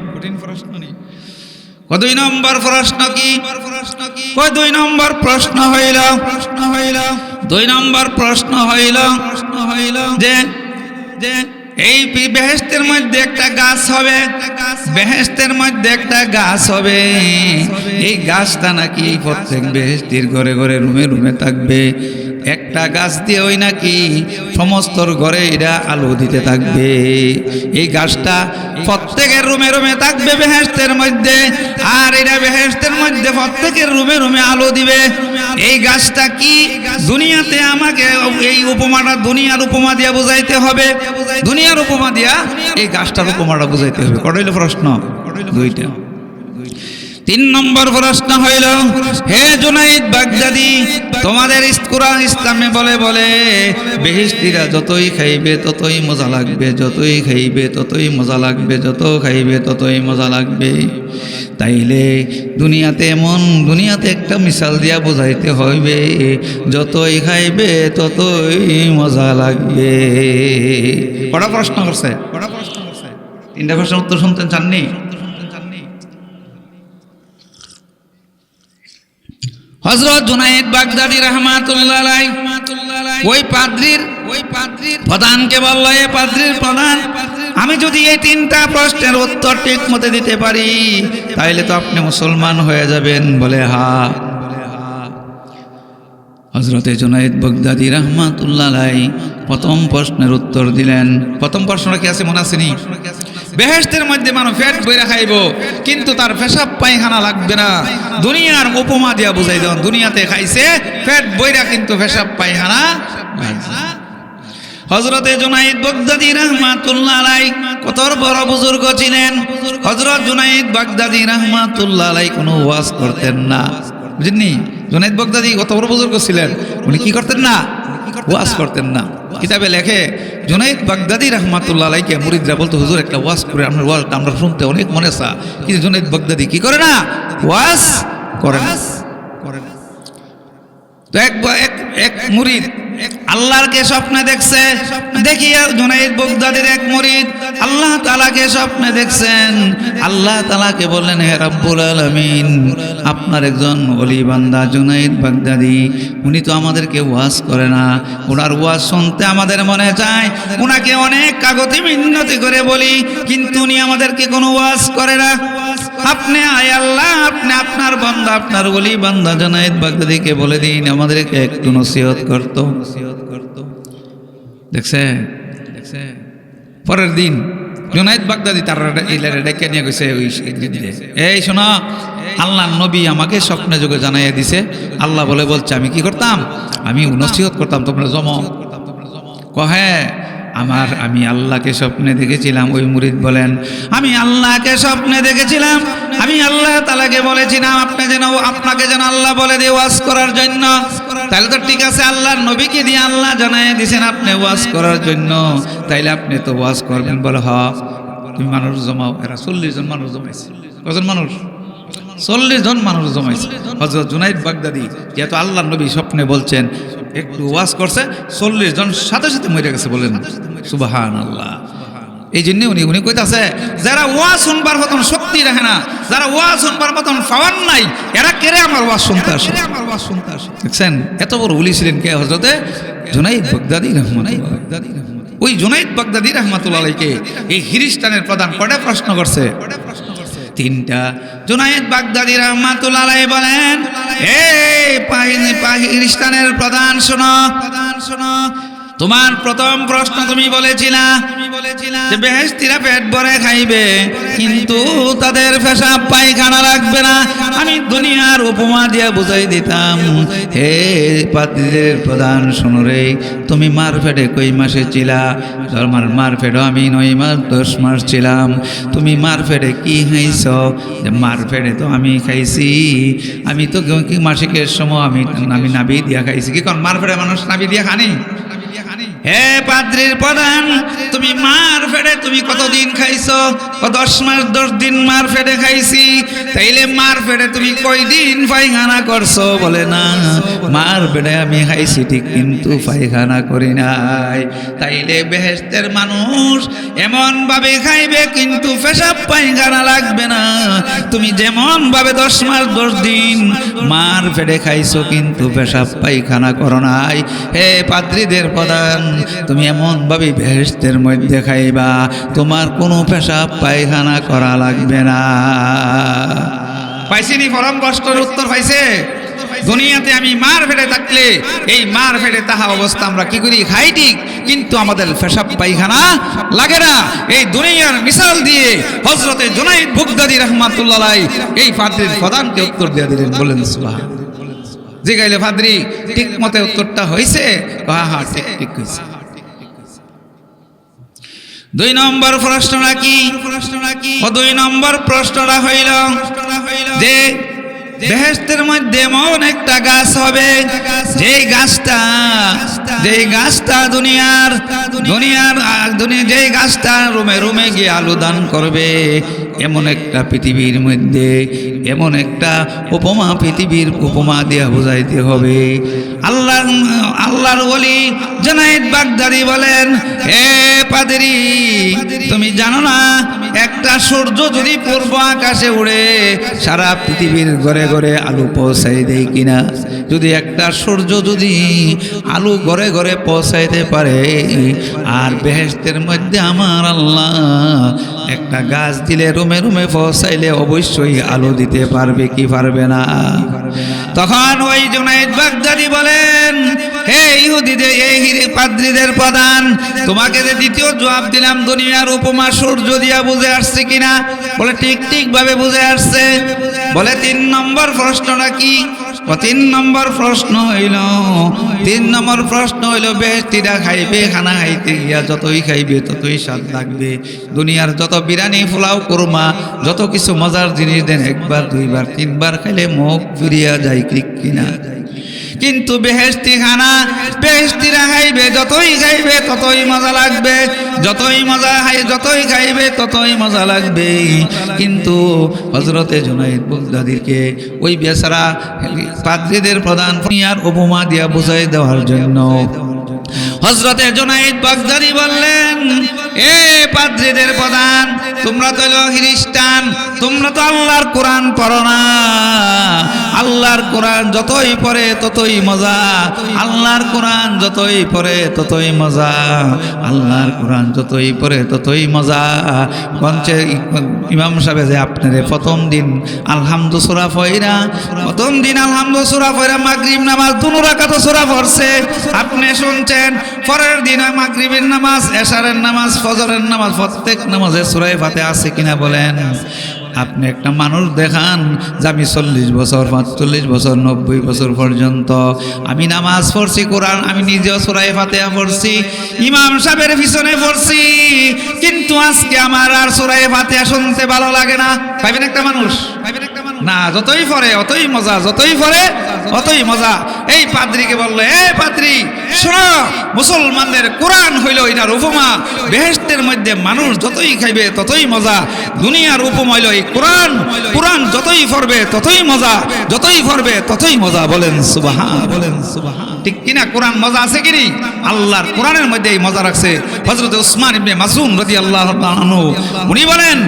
2 নম্বর প্রশ্ন কি? 2 নম্বর প্রশ্ন হইল 2 নম্বর প্রশ্ন হইল যে এই বেহেশতের মধ্যে একটা গাছ হবে, বেহেশতের মধ্যে একটা গাছ হবে, এই গাছটা নাকি প্রত্যেক বেহেশতির ঘরে ঘরে রুমে রুমে থাকবে। একটা গাছ দিয়ে ওই নাকি সমস্ত ঘরে এরা আলো দিতে থাকবে। এই গাছটা প্রত্যেকের রুমে রুমে থাকবে বেহেশতের মধ্যে, আর এরা বেহেশতের মধ্যে প্রত্যেকের রুমে রুমে আলো দিবে। এই গাছটা কি? দুনিয়াতে আমাকে এই উপমাটা দুনিয়ার উপমা দিয়া বুঝাইতে হবে, দুনিয়ার উপমা দিয়া এই গাছটার উপমাটা বুঝাইতে হবে। কয়টা হইল প্রশ্ন? 2টা। 3 নম্বর প্রশ্ন হইল, হে জুনাইদ বাগদাদী, তোমাদের কোরআন ইসলামে বলে বেহেশতিরা যতই খাইবে ততই মজা লাগবে, যতই খাইবে ততই মজা লাগবে, যত খাইবে ততই মজা লাগবে। তাইলে দুনিয়াতে একটা মিসাল দিয়া বুঝাইতে হইবে যতই খাইবে ততই মজা লাগবে। কটা প্রশ্ন করছে? 3টা প্রশ্নের উত্তর শুনতে চাননি? হযরত জুনাইদ বাগদাদী রাহমাতুল্লাহ আলাইহি ওই পাদ্রীর প্রধানকে বলল, এ পাদ্রীর প্রধান, আমি যদি এই 3টা প্রশ্নের উত্তর ঠিক মতে দিতে পারি তাহলে তো আপনি মুসলমান হয়ে যাবেন। বলে হ্যাঁ। হযরত জুনাইদ বাগদাদী রাহমাতুল্লাহ আলাইহি প্রথম প্রশ্নের উত্তর দিলেন। প্রথম প্রশ্নটা কি আছে মনে আছে নি? বেহেশতের মধ্যে মানুষ পেট বইরা খাইব কিন্তু তার পেশাব পায়খানা লাগবে না। দুনিয়ার উপমা দিয়া বুঝাই দেন, দুনিয়াতে খাইছে পেট বইরা কিন্তু পেশাব পায়খানা লাগবে না। হযরতে জুনায়েদ বাগদাদী রাহমাতুল্লাহ আলাইহি কত বড় বুজুর্গ ছিলেন। হযরত জুনায়েদ বাগদাদী রাহমাতুল্লাহ আলাইহি কোনো ওয়াজ করতেন না, বুঝেননি? জুনায়েদ বাগদাদী কত বড় বুজুর্গ ছিলেন, উনি কি করতেন না? ওয়াজ করতেন না। কিতাবে লেখে জুনায়েদ বাগদাদী রাহমাতুল্লাহ আলাইহিকে মুরিদরা বলতো, হুজুর একটা ওয়াজ করে, আপনার ওয়াজটা আমরা শুনতে অনেক মনে চা, কিন্তু জুনায়েদ বাগদাদী কি করে না? ওয়াজ করে না। তো এক মুরিদ আল্লাহকে স্বপ্নে দেখছে, দেখিয়া জুনায়েদ বাগদাদীর এক মুরিদ আল্লাহ তাআলাকে স্বপ্নে দেখছেন। আল্লাহ তাআলাকে বললেন, হে রব্বুল আলামিন, আপনার একজন ওলি বান্দা জুনায়েদ বাগদাদী, উনি তো আমাদেরকে ওয়াজ করে না, ওনার ওয়াজ শুনতে আমাদের মনে চায়, ওনাকে অনেক কাগজে মিন্নতি করে বলি, কিন্তু উনি আমাদেরকে কোনো ওয়াজ করে না। আপনি আয় আল্লাহ, আপনি আপনার বান্দা, আপনার ওলি বান্দা জুনায়েদ বাগদাদীকে বলে দিন আমাদেরকে একটু নসিহত করতো। দেখছে পরের দিন জুনায়েদ বাগদাদী তার ডেকে নিয়ে গেছে, এই শোনো, আল্লাহ নবী আমাকে স্বপ্নে যোগে জানাইয়া দিছে, আল্লাহ বলছে আমি কি করতাম? আমি নসিহত করতাম, তোমরা জমো। কহে আমি আল্লাহকে স্বপ্নে দেখেছিলাম। ওই মুরিদ বলেন, আমি আল্লাহকে স্বপ্নে দেখেছিলাম, আমি আল্লাহ তাআলাকে বলেছিলাম আপনাকে যেন আল্লাহ বলে দিয়ে ওয়াজ করার জন্য। তাহলে তো ঠিক আছে, আল্লাহর নবীকে দিয়ে আল্লাহ জানাই দিয়েছেন আপনি ওয়াজ করার জন্য, তাইলে আপনি তো ওয়াজ করবেন। বলে হ্যাঁ, তুমি মানুষ জমাও। এরা 40 জন মানুষ জমাইছে। কজন মানুষ? 40 জন মানুষ জমাইছে। হযরত জুনায়েদ বাগদাদী যেহেতু আল্লাহর নবী স্বপ্নে বলছেন, একটু ওয়াজ করছে, 40 জন সাথে সাথে মরে গেছে। বলেন সুবহানাল্লাহ। এই জন্য উনি কইতাছে, যারা ওয়াজ শুনবার মতন শক্তি রাখে না, যারা ওয়াজ শুনবার মতন পাওয়ার নাই, এরা কেড়ে আমার ওয়াজ শুনতে আসে। দেখছেন এত বড় ওলি ছিলেন কে? হযরতে জুনায়েদ বাগদাদী রাহমাতুল্লাহ। ওই জুনায়েদ বাগদাদী রাহমাতুল্লাহ আলাইহিকে এই খ্রিস্টানের প্রধান কয়টা প্রশ্ন করছে? 3টা। জুনায়েদ বাগদাদী রাহমাতুল্লাহ আলাইহি বলেন, এই খ্রিস্টানের প্রধান শোনো, তোমার প্রথম প্রশ্ন তুমি বলেছিলা যে বেহেশতিরা পেট ভরে খাইবে, কিন্তু তাদের পেশাব পায়খানা লাগবে না। আমি দুনিয়ার উপমা দিয়ে বুঝাই দিতাম, হে পাদ্রীদের প্রধান শোনো রে, তুমি মারফেটে কই মাসে ছিলা? আমার মারফেটে আমি 9 মাস 10 মাস ছিলাম। তুমি মারফেটে কি খাইছ? মারফেটে তো আমি খাইছি, আমি তো মাসিকের সময় আমি নাভি দিয়া খাইছি। কি কোন মারফেটে মানুষ নাভি দিয়া খানি? হে পাদ্রীর প্রধান, তুমি মার ফেড়ে তুমি কতদিন খাইছো? 10 মাস 10 দিন মার ফেড়ে খাইছি। তাইলে মার ফেড়ে তুমি কয়দিন পায়খানা করছো? বলে না, মার ফেড়ে আমি খাইছি ঠিক, কিন্তু পায়খানা করি নাই। তাইলে বেহেশতের মানুষ এমন ভাবে খাইবে, কিন্তু পেশাব পায়খানা লাগবে না। তুমি যেমন ভাবে 10 মাস 10 দিন মার ফেড়ে খাইছো, কিন্তু পেশাব পায়খানা করো নাই, হে পাদ্রীদের প্রধান, তুমি এমন ভাবে বেহেশতের মধ্যে খাইবা, তোমার কোনো পেশাব পায়খানা করা লাগবে না। পাইছিনি পরম কষ্টের উত্তর পাইছে? দুনিয়াতে আমি মার ফেটে থাকলে এই মার ফেটে তাহা অবস্থা আমরা কি করি? খাই ঠিক, কিন্তু আমাদের পেশাব পায়খানা লাগে না। এই দুনিয়ার মিসাল দিয়ে হযরতে জুনায়েদ বাগদাদী রাহমাতুল্লাহ আলাইহি এই পাদ্রীর প্রধানকে উত্তর দিয়ে দিলেন। বলেন সুবহানাল্লাহ। জিগাইলে পাদ্রী ঠিক মতে উত্তরটা হয়েছে? হ্যাঁ, ঠিক হয়েছে। 2 নম্বর প্রশ্নটা কি? 2 নম্বর প্রশ্নটা হইল যে বেহেশতের মধ্যে এমন একটা গাছ হবে, যেই গাছটা দুনিয়ার যেই গাছটা রুমে রুমে গিয়ে আলো দান করবে, এমন একটা পৃথিবীর মধ্যে এমন একটা উপমা, পৃথিবীর উপমা দিয়ে বোঝাইতে হবে। আল্লাহর ওলি জুনায়েদ বাগদাদী বলেন, হে পাদ্রী, তুমি জানো না একটা সূর্য যদি পূর্ব আকাশে উড়ে সারা পৃথিবীর ঘরে ঘরে আলো পৌঁছাই দেয় কিনা? যদি একটা সূর্য যদি আলো ঘরে ঘরে পৌঁছাইতে পারে, আর বেহেশতের মধ্যে আমার আল্লাহ একটা গাছ দিলে রুমে রুমে পৌঁছাইলে অবশ্যই আলো দিতে পারবে কি পারবে না? তখন ওই জুনায়েদ বাগদাদী বলেন, হে ইহুদিদের এই পাদ্রীদের প্রধান, তোমাকে যে দ্বিতীয় জবাব দিলাম দুনিয়ার উপমা সূর্য দিয়া বুঝে আসছে কিনা? বলে ঠিক ভাবে বুঝে আসছে। বলে 3 নম্বর প্রশ্নটা কি? 3 নম্বর প্রশ্ন হইল বেহেশতিরা খাইবে, খানা খাইতে গিয়া যতই খাইবে ততই স্বাদ লাগবে। দুনিয়ার যত বিরিয়ানি পোলাও কোরমা যত কিছু মজার জিনিস দেন, 1 বার 2 বার 3 বার খাইলে মুখ ফিরিয়া যায় ঠিক কিনা? কিন্তু বেহেশতি খানা বেহেশতিরা খাইবে, যতই খাইবে ততই মজা লাগবে, যতই খাইবে ততই মজা লাগবে। কিন্তু হযরতে জুনায়েদ বাগদাদীকে ওই বেচারা পাদ্রীদের প্রধান দুনিয়ার উপমা দিয়া বুঝাই দেওয়ার জন্য হযরতে জুনায়েদ বাগদাদী বললেন, এ পাদ্রীদের প্রধান, তোমরা তো হলো খ্রিস্টান, তোমরা তো আল্লাহর কোরআন পড়ো না। আল্লাহর কোরআন যতই পড়ে ততই মজা, আল্লাহর কোরআন যতই পড়ে ততই মজা, আল্লাহর কোরআন যতই পড়ে ততই মজা। মঞ্চে ইমাম সাহেব যে আপনারে প্রথম দিন আলহামদু সূরা পড়া, প্রথম দিন আলহামদু সূরা পড়া মাগরিব নামাজ 2 রাকাত সূরা পড়ছে, আপনি শুনছেন। পরের দিন মাগরিবের নামাজ, এশারের নামাজ, ফজরের নামাজ, প্রত্যেক নামাজে সূরা ফাতিহা আছে কিনা বলেন? আপনি একটা মানুষ দেখান যে আমি 40 বছর 45 বছর 90 বছর পর্যন্ত আমি নামাজ পড়ছি, কোরআন আমি নিজেও সূরা ফাতিহা পড়ছি, ইমাম সাহেবের পিছনে পড়ছি, কিন্তু আজকে আমার আর সূরা ফাতিহা শুনতে ভালো লাগে না। পাইবেন একটা মানুষ না, যতই পড়ে অতই মজা, যতই পড়ে অতই মজা। এই পাদ্রীকে বললো, এ পাদ্রী শোনো, মুসলমানদের কোরআন হইল এটার উপমা। বেহেশতের মধ্যে মানুষ যতই খাইবে ততই মজা, দুনিয়ার উপমা হইল এই কোরআন। কোরআন যতই পড়বে ততই মজা, যতই পড়বে ততই মজা। বলেন সুবহান, বলেন সুবহান। ঠিক কিনা? কোরআন মজা আছে কিনি? আল্লাহর কোরআনের মধ্যে এই মজা রাখছে। হযরত উসমান ইবনে মাসউদ রাদিয়াল্লাহু আনহু উনি বলেন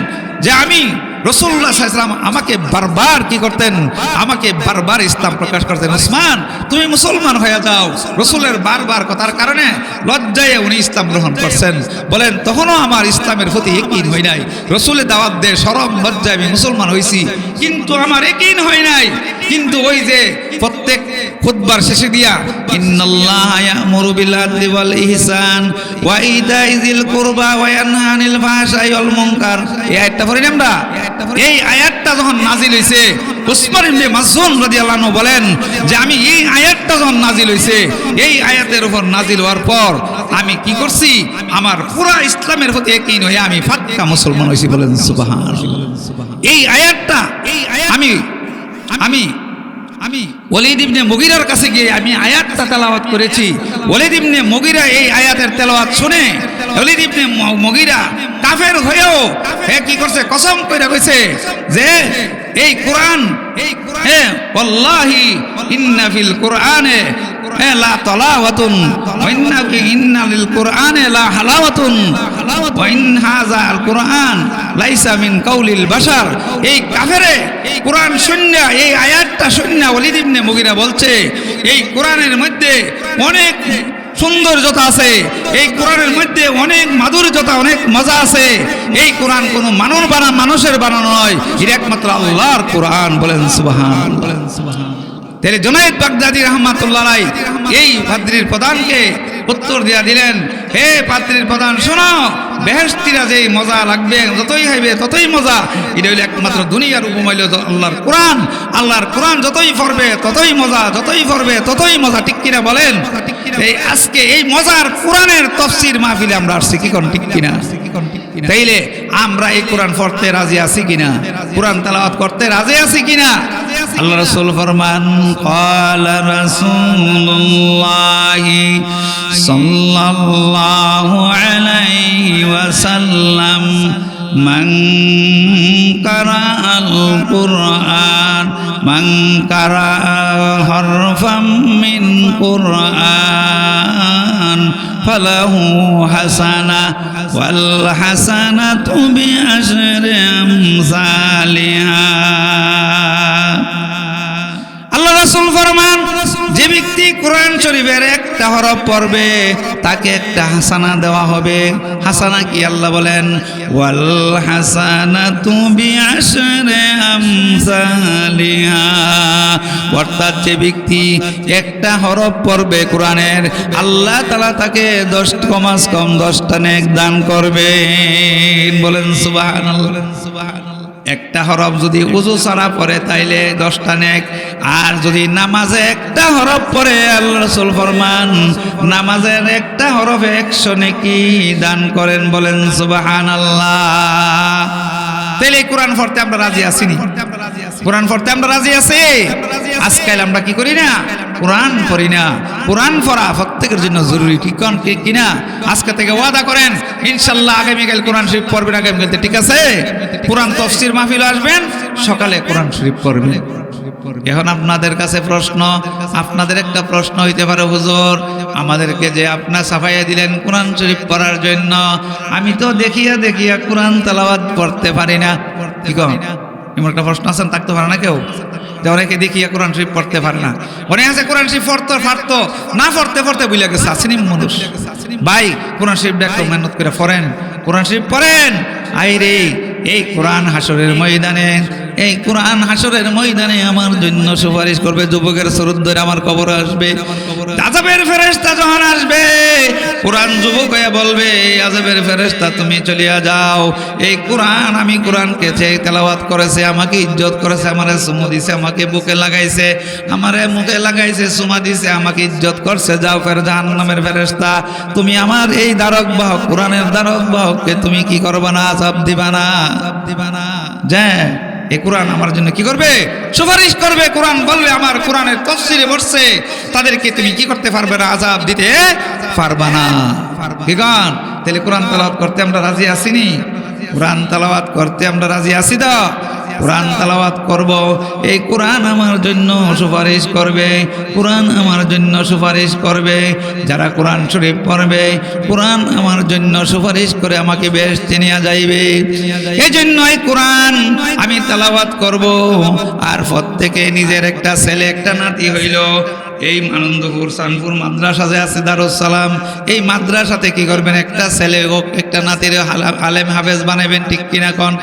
যে আমি রাসূলুল্লাহ সাল্লাল্লাহু আলাইহি ওয়াসাল্লাম আমাকে বারবার কি করতেন? আমাকে বারবার ইসলাম প্রকাশ করতেন, উসমান তুমি মুসলমান হয়ে যাও। রাসূলের বারবার কথার কারণে লজ্জায় উনি ইসলাম গ্রহণ করছেন। বলেন তখনও আমার ইসলামের প্রতি ইয়াকিন হয় নাই। রাসূলের দাওয়াত দিয়ে শরম লজ্জায় আমি মুসলমান হইছি, কিন্তু আমার ইয়াকিন হয় নাই। কিন্তু ওই যে প্রত্যেক খুতবার শেষে দিয়া ইন্নাল্লাহা ইয়া'মুরু বিল আদলি ওয়াল ইহসান ওয়া ইতা'i যিল কুরবা ওয়া ইয়ানহা আনিল ফাহশাই ওয়াল মুনকার, এই আয়াতটা পড়ি আমরা। এই আয়াতটা যখন নাজিল হইছে, উসমান ইবনে মাসউদ রাদিয়াল্লাহু আনহু বলেন যে আমি এই আয়াতটা যখন নাজিল হইছে, এই আয়াতের উপর নাজিল হওয়ার পর আমি কি করছি? আমার পুরা ইসলামের প্রতি ইয়াকিন হয়ে আমি পাক্কা মুসলমান হইছি। বলেন সুবহানাল্লাহ। এই আয়াতটা আমি ওয়ালিদ ইবনে মুগীরার কাছে গিয়ে আমি আয়াতটা তেলাওয়াত করেছি। ওয়ালিদ ইবনে মুগীরা এই আয়াতের তেলাওয়াত শুনে ওয়ালিদ ইবনে মুগীরা কাফের হয়েও কি করছে? কসম কইরা কইছে যে এই কোরআন, ওয়াল্লাহি ইন্না ফিল কোরআনে লা তালাওয়াতুন ওয়া ইন্না লিল কোরআনে লা হালাওয়াতুন ওয়া ইন হাযাল কোরআন লাইসা মিন কাউলিল বাশার। এই কাফেরে কোরআন শূন্য, এই আয়াতটা শূন্য। ওয়ালিদ ইবনে মুগীরা বলছে এই কোরআনের মধ্যে অনেক সৌন্দর্যতা আছে, এই কোরআনের মধ্যে অনেক মাধুর্যতা, অনেক মজা আছে। এই কোরআন কোনো মানুষের বানানো নয়, এটা একমাত্র আল্লাহর কোরআন। বলেন সুবহান, বলেন সুবহান। তাহলে জুনায়েদ বাগদাদী রাহমাতুল্লাহ আলাইহি এই পাদ্রীর প্রধানকে উত্তর দিয়া দিলেন, হে পাদ্রীর প্রধান শোনো, বেহেশতিরা যেই মজা লাগবে, যতই খাইবে ততই মজা, এটা হইল একমাত্র দুনিয়ার উপমা হইল আল্লাহর কোরআন। আল্লাহর কোরআন যতই পড়বে ততই মজা, যতই পড়বে ততই মজা। ঠিক কিনা বলেন? এই আজকে এই মজার কোরআনের তাফসীর মাহফিলে আমরা আসছি, কি কোন ঠিক কিনা? তাইলে আমরা এই কোরআন পড়তে রাজি আছি কিনা? কোরআন তেলাওয়াত করতে রাজি আছি কিনা? আল্লাহ রাসূল ফরমান, ক্বালা রাসূলুল্লাহি সাল্লাল্লাহু আলাইহি ওয়াসাল্লাম মান কারাআল কুরআন মান কারাআ হারফাম মিন কুরআন ফালাহু হাসানা ওয়াল হাসানাতু বিআশরি আমসালিহা। আল্লাহ রাসূল ফরমান, যে ব্যক্তি কোরআন শরীফের একটা হরফ পড়বে তাকে একটা হাসানা দেওয়া হবে। হাসানা কি? আল্লাহ বলেন, ওয়াল হাসানাতু বিআশরি আমসালিহা। অর্থাৎ যে ব্যক্তি একটা হরফ পড়বে কোরআনের, আল্লাহ তাআলা তাকে 10 কমাস কম 10টা নেক দান করবেন। বলেন সুবহানাল্লাহ। একটা হরফ যদি ওযু ছাড়া পড়ে তাইলে 10টা নেক, আর যদি নামাজে একটা হরফ পড়ে আল্লাহ রাসূল ফরমান নামাজের একটা হরফে 100 নেকি দান করেন। বলেন সুবহানাল্লাহ। তাইলে কোরআন পড়তে আমরা রাজি আছি নি? কোরআন পড়তে আমরা রাজি আছি? আজকাল আমরা কি করি না? কোরআন পড়ি না। কোরআন পড়া প্রত্যেকের জন্য জরুরি, ঠিক কিনা? আজকে থেকে ওয়াদা করেন ইনশাআল্লাহ আগামীকাল কোরআন শরীফ পড়বেন। আগামীকাল ঠিক আছে? কোরআন তাফসীর মাহফিল আসবেন, সকালে কোরআন শরীফ পড়বেন। এখন আপনাদের কাছে প্রশ্ন, আপনাদের একটা প্রশ্ন হইতে পারে, হুজুর আমাদেরকে যে আপনার সাফাইয়া দিলেন কোরআন শরীফ পড়ার জন্য, আমি তো দেখিয়া দেখিয়া কোরআন তেলাওয়াত পড়তে পারি না, কি কম? এমন একটা প্রশ্ন আছেন, থাকতে পারে না কেউ যে অনেকে দেখিয়া কোরআন শরীফ পড়তে পারে না। অনেক আছে কোরআন শরীফ পড়তে পারতো না, পড়তে পড়তে বুঝলে গেছে। আসেনি মানুষ? ভাই কোরআন শরীফ একটু মেহনত করে পড়েন, কোরআন শরীফ পড়েন। আইরে এই কোরআন হাসরের ময়দানে, এই কোরআন হাসরের ময়দানে আমার জন্য সুপারিশ করবে। যুবকের স্রোত ধরে আমার কবর আসবে, আযাবের ফেরেশতা যখন আসবে কোরআন যুবক হয়ে বলবে, আযাবের ফেরেশতা তুমি চলিয়া যাও। এই কোরআন, আমি কোরআনকে যে তেলাওয়াত করেছে, আমাকে ইজ্জত করেছে, আমারে চুমু দিছে, আমাকে বুকে লাগাইছে, আমারে মুখে লাগাইছে, চুমা দিছে, আমাকে ইজ্জত করছে। যাও ফের জাহান্নামের ফেরেশতা, তুমি আমার এই দ্বারক বাহক, কোরআনের দ্বারক বাহককে তুমি কি করবা না? আযাব দিবা না? যে এই কোরআন আমার জন্য কি করবে? সুপারিশ করবে। কোরআন বলবে আমার কোরআনের তাফসীরে বসছে, তাদেরকে তুমি কি করতে পারবে না? আযাব দিতে পারবা না। কি গান? তাহলে কোরআন তেলাওয়াত করতে আমরা রাজি আছি নি? কোরআন তেলাওয়াত করতে আমরা রাজি আছি তো? কোরআন তেলাওয়াত করব, এই কোরআন আমার জন্য সুপারিশ করবে, কোরআন আমার জন্য সুপারিশ করবে। যারা কোরআন শরীফ পড়বে, কোরআন আমার জন্য সুপারিশ করে আমাকে বেহেশতে নিয়ে যাইবে। এই জন্যই কোরআন আমি তেলাওয়াত করব। আর প্রত্যেকে নিজের একটা ছেলে একটা নাতি হইল, এই আনন্দপুর সানপুর মাদ্রাসা যে আছে দারুস সালাম, এই মাদ্রাসাতে কি করবেন? একটা ছেলে হোক, একটা নাতির আলেম হাফেজ বানাবেন, ঠিক কিনা কোন?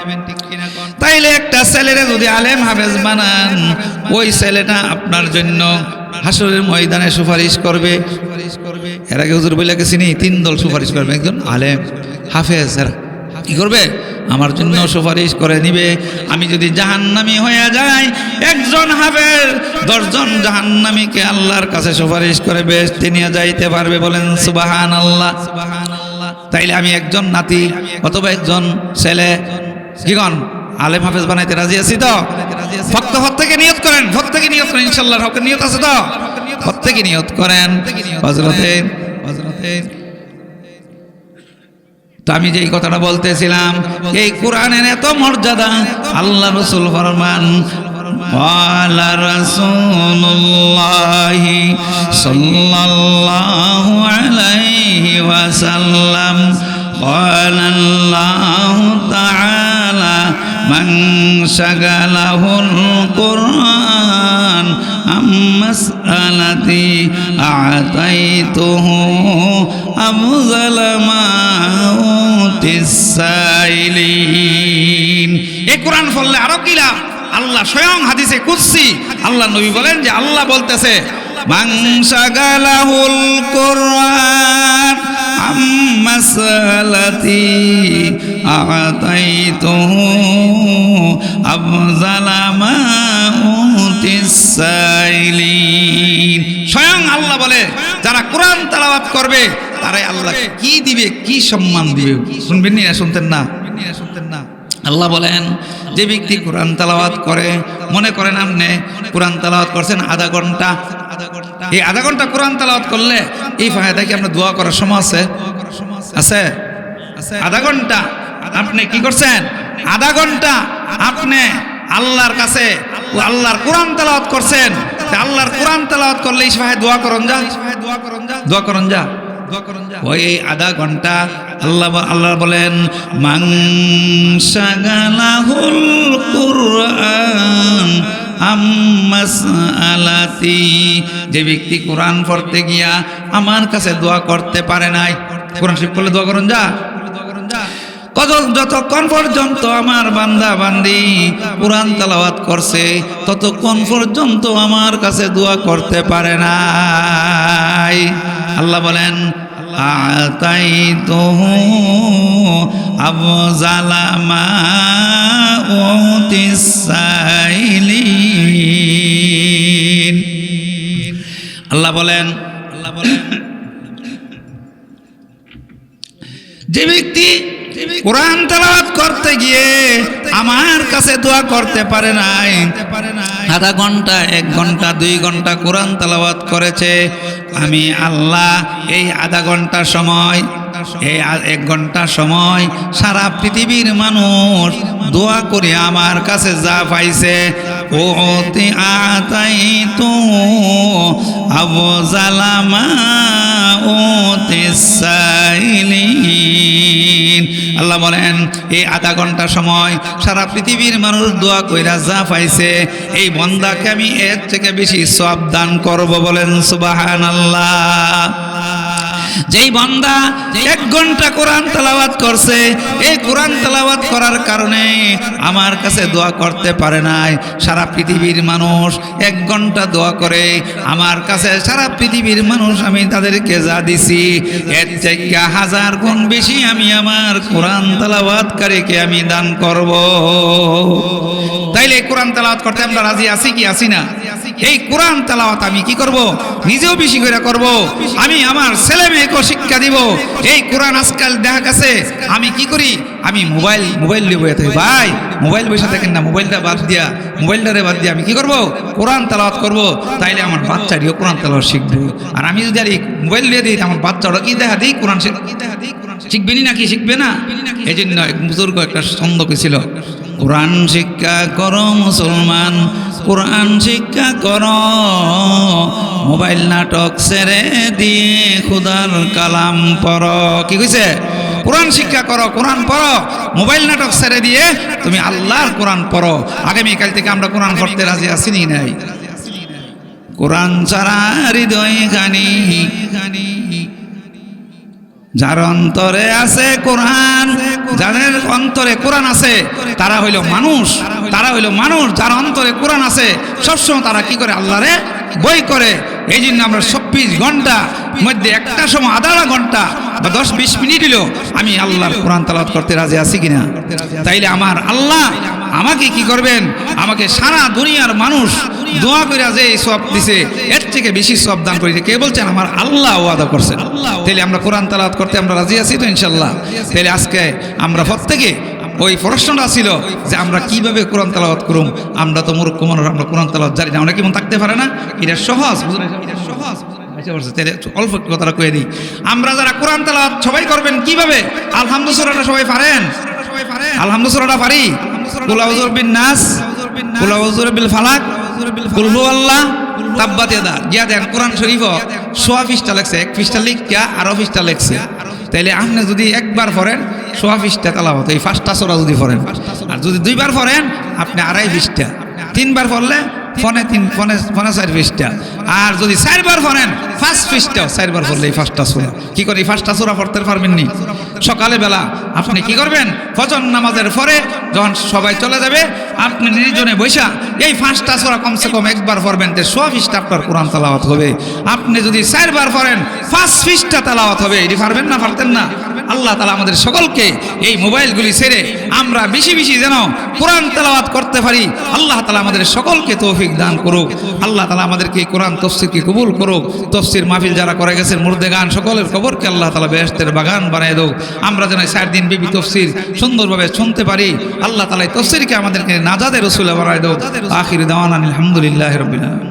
তাইলে একটা ছেলেরে যদি আলেম হাফেজ বানান, ওই ছেলেটা আপনার জন্য হাসরের ময়দানে সুপারিশ করবে। এর আগে হুজুর বলে গেছি নি, 3 দল সুপারিশ করবে। একজন আলেম হাফেজ, এরা কি করবে? আমার জন্য সুপারিশ করে নিবে। আমি যদি জাহান্নামী হয়ে যাই, একজন হাফেজ 10 জন জাহান্নামীকে আল্লাহর কাছে সুপারিশ করে বেহেশতে নিয়ে যাইতে পারবে। বলেন সুবহানাল্লাহ। তাইলে আমি একজন নাতি অথবা একজন ছেলে কি কন আলেম হাফেজ বানাইতে রাজি আছি তো? প্রত্যেকে নিয়ত করেন, প্রত্যেকে নিয়ত করেন। ইনশাআল্লাহ হকের নিয়ত আছে তো? প্রত্যেকে নিয়ত করেন। হযরতে তো আমি যেই কথাটা বলতেছিলাম, এই কোরআনের এত মর্যাদা, আল্লাহ রাসূল ফরমান ওয়ালা রাসূলুল্লাহি সাল্লাল্লাহু আলাইহি ওয়াসাল্লাম قال الله تعالى من شغله القرآن عن مسألتي أعطيته أفضل ما أوتي السائلين। এই কোরআন পড়লে আরো কি লাভ? আল্লাহ স্বয়ং হাদিসে কুদসি আল্লাহ নবী বলেন যে আল্লাহ বলতেছে মান শাগালাহুল কুরআন মাসালাতি আতাইতুহু আফজালা মা উতিস সাইলিন। স্বয়ং আল্লাহ বলে যারা কোরআন তেলাওয়াত করবে তারাই আল্লাহ কি দিবে, কি সম্মান দিবে। শুনবেন না? শুনতেন না? আল্লাহ বলেন যে ব্যক্তি কোরআন তেলাওয়াত করে, মনে করেন আপনি কোরআন তেলাওয়াত করছেন আধা ঘন্টা, এই আধা ঘন্টা কোরআন তেলাওয়াত করলে এই ফায়দা কি আপনার দোয়া করার সময় আছে? আছে? আধা ঘন্টা আপনি কি করছেন? আধা ঘন্টা আপনি আল্লাহর কাছে আল্লাহর কোরআন তেলাওয়াত করছেন। আল্লাহর কোরআন তেলাওয়াত করলে এই ফায়দা দোয়া করুন যা, দোয়া করুন যা। ওই আধা ঘন্টা আল্লাহ বলেন মান শাগালাহুল কুরআন আম্মাসআলাতি, যে ব্যক্তি কোরআন পড়তে গিয়া আমার কাছে দোয়া করতে পারে নাই, কোরআন শরীফ পড়লে দোয়া করুন যা, যতক্ষণ পর্যন্ত আমার বান্দা বান্দি কোরআন তেলাওয়াত করছে ততক্ষণ পর্যন্ত আমার কাছে দোয়া করতে পারে নাই। আল্লাহ বলেন আতাইতুহু আফজালা মা উতিস সাইলিন। আল্লাহ বলেন যে ব্যক্তি কোরআন তেলাওয়াত করতে গিয়ে আমার কাছে দোয়া করতে পারে নাই, আধা ঘন্টা 1 ঘন্টা 2 ঘন্টা কোরআন তেলাওয়াত করেছে, আমি আল্লাহ এই আধা ঘন্টা সময়, এই 1 ঘন্টা সময় সারা পৃথিবীর মানুষ দোয়া করে আমার কাছে যা পাইছে ও আতাইতু আফজালা মা উতিস সাইলিন। আল্লাহ বলেন এই আধা ঘন্টা সময় সারা পৃথিবীর মানুষ দোয়া কইরা যা পাইছে এই বান্দাকে আমি এর থেকে বেশি সওয়াব দান করব। বলেন সুবহানাল্লাহ। যেই বান্দা 1 ঘন্টা কোরআন তেলাওয়াত করছে, এই কোরআন তেলাওয়াত করার কারণে আমার কাছে দোয়া করতে পারে নাই, সারা পৃথিবীর মানুষ 1 ঘন্টা দোয়া করে আমার কাছে সারা পৃথিবীর মানুষ আমি তাদেরকে যা দিছি এর থেকে 1000 গুণ বেশি আমি আমার কোরআন তেলাওয়াতকারীকে আমি দান করব। তাইলে কোরআন তেলাওয়াত করতে আমরা রাজি আছি কি আছি না? এই কোরআন তেলাওয়াত আমি কি করব? নিজেও বেশি করে করব, আমি আমার ছেলে মেয়েকেও শিক্ষা দিব। এই কোরআন আজকাল দেখা গেছে আমি কি করি, আমি মোবাইল নিয়ে বসে থাকি। ভাই মোবাইল বসে থাকেন না, মোবাইলটারে বাদ দিয়ে আমি কি করব? কোরআন তেলাওয়াত করব। তাইলে আমার বাচ্চাটিও কোরআন তেলাওয়াত শিখবে। আর আমি যদি আর মোবাইল দিয়ে দিই আমার বাচ্চারা কি দেখা দিই কোরআন শিখবে নাকি শিখবে না? এই জন্য এক বুজুর্গ একটা ছন্দ কইছিল, কোরআন শিক্ষা করো মুসলমান, কোরআন শিক্ষা করো, মোবাইল নাটক ছেড়ে দিয়ে খুদার কালাম পড়ো। কি কইছে? কোরআন শিক্ষা করো, কোরআন পড়ো, মোবাইল নাটক ছেড়ে দিয়ে তুমি আল্লাহর কোরআন পড়ো। আগামীকাল থেকে আমরা কোরআন পড়তে রাজি আছি নি নাই? কোরআন ছাড়া হৃদয় গানি, যার অন্তরে আছে কোরআন, যাদের অন্তরে কোরআন আছে তারা হইল মানুষ, যার অন্তরে কোরআন আছে সবসময় তারা কি করে? আল্লাহরে বই করে। এই জন্য আমরা 24 ঘন্টা মধ্যে একটা সময় আধা ঘন্টা বা 10-20 মিনিট হলো আমি আল্লাহর কোরআন তেলাওয়াত করতে রাজি আছি কিনা? তাইলে আমার আল্লাহ আমাকে কি করবেন? আমাকে সারা দুনিয়ার মানুষ দোয়া করে যে সওয়াব দিছে এর থেকে বেশি সওয়াব দান করেছে। কে বলছেন? আমার আল্লাহ ওয়াদা করছেন। তাইলে আমরা কোরআন তেলাওয়াত করতে আমরা রাজি আছি তো ইনশাআল্লাহ? তাইলে আজকে আমরা প্রত্যেকে ওই প্রশ্নটা ছিল যে আমরা কিভাবে কোরআন তেলাওয়াত করুম। আমরা তো মূর্খ মানুষ, আমরা কোরআন তেলাওয়াত জানি না, আমরা কি মন থাকতে পারে না? এটা সহজ, অল্প কথাটা কয়ে দিই। আমরা যারা কোরআন তেলাওয়াত সবাই করবেন কিভাবে? আলহামদুলিল্লাহ সূরাটা সবাই পারেন? আলহামদুলিল্লাহ সূরাটা পারি? কুল আউযু বিন নাস, কুল আউযু বিল ফালাক, কুল হুয়াল্লাহ, তাব্বাত ইয়াদা। গিয়া দেন কোরআন শরীফ 100 পৃষ্ঠা লেখছে, 1 পৃষ্ঠা লিখিয়া আরো পৃষ্ঠা লেখছে। তাইলে আপনি যদি একবার পড়েন 100 পৃষ্ঠা তেলাওয়াত, এই 5টা সূরা যদি পড়েন, আর যদি 2 বার পড়েন আপনি 2.5 পৃষ্ঠা, 3 বার পড়লে ফোনে 4 পৃষ্ঠা, আর যদি 4 বার পড়েন 5 পৃষ্ঠা, 4 বার পড়লে এই 5টা সূরা। কি করে এই 5টা সূরা পড়তে পারবেন নি? সকালে বেলা আপনি কি করবেন? ফজর নামাজের পরে যখন সবাই চলে যাবে আপনি নির্জনে বৈশা এই 5টা সূরা কমসে কম একবার পড়বেন, 100 পৃষ্ঠা আপনার কোরআন তেলাওয়াত হবে। আপনি যদি 4 বার পড়েন 5 পৃষ্ঠা তেলাওয়াত হবে। এটি পারবেন না? পারতেন না? আল্লাহ তাআলা আমাদের সকলকে এই মোবাইলগুলি ছেড়ে আমরা বেশি বেশি যেন কোরআন তেলাওয়াত করতে পারি। আল্লাহ তাআলা আমাদের সকলকে তৌফিক দান করুক। আল্লাহ তাআলা আমাদেরকে এই কোরআন তাফসীরকে কবুল করুক। তাফসীর মাহফিল যারা করে গেছেন মুর্দেগান সকলের কবরকে আল্লাহ তাআলা বেহেশতের বাগান বানিয়ে দাও। আমরা যেন 4 দিন ব্যাপী তাফসীর সুন্দরভাবে শুনতে পারি। আল্লাহ তাআলা এই তাফসীরকে আমাদেরকে নাজাতের রাসূল বানায় দাও। আখির দাওয়ানা আলহামদুলিল্লাহি রাব্বিল আলামিন।